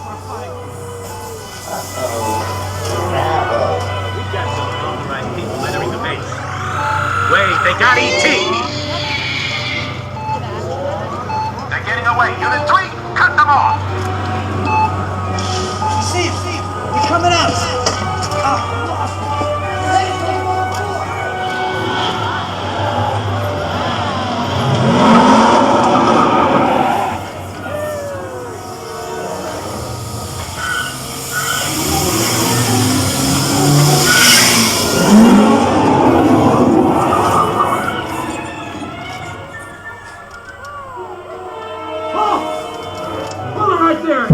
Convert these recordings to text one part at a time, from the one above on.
We got some alright people entering the base. Wait, they got ET! They're getting away. Unit 3, cut them off! See, they're coming out! Right there!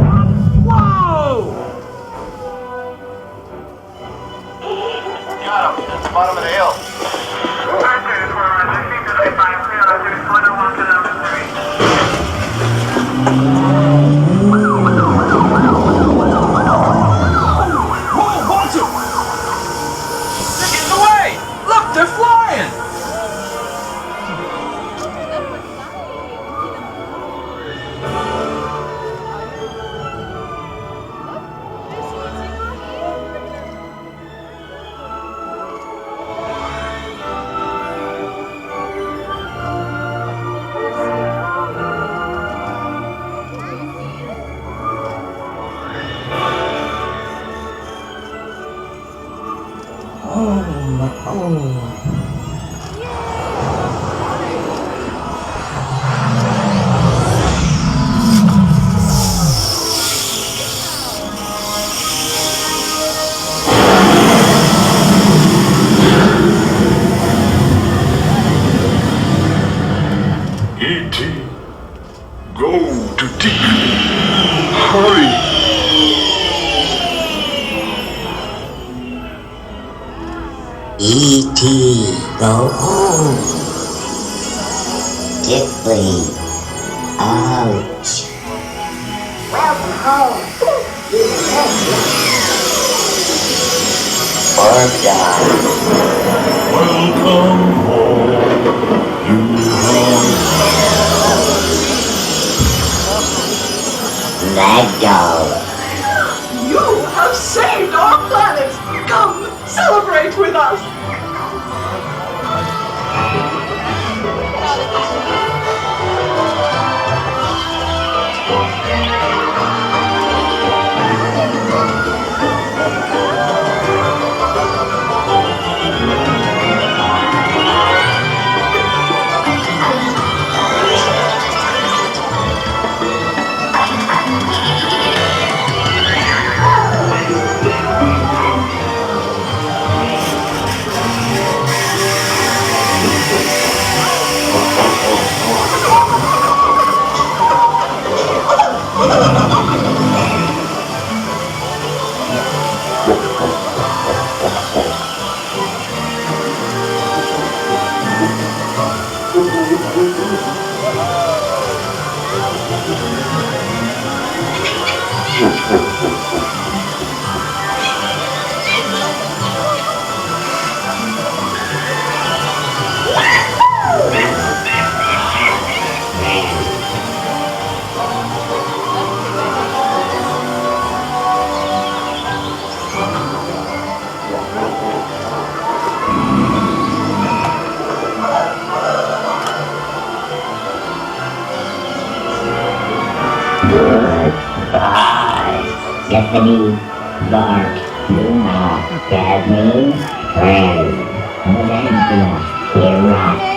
Whoa! Got him. At the bottom of the hill. Whoa, bunch of... They're getting away! Look, they're flying! E.T. Go to deep. Hurry. E.T. go home. Quickly. Ouch. Welcome home. Or die. Welcome home. Let go. You have saved our planet! Come, celebrate with us! Goodbye, Stephanie, Bart, Luna, Jasmine, friends, Valencia, Kira,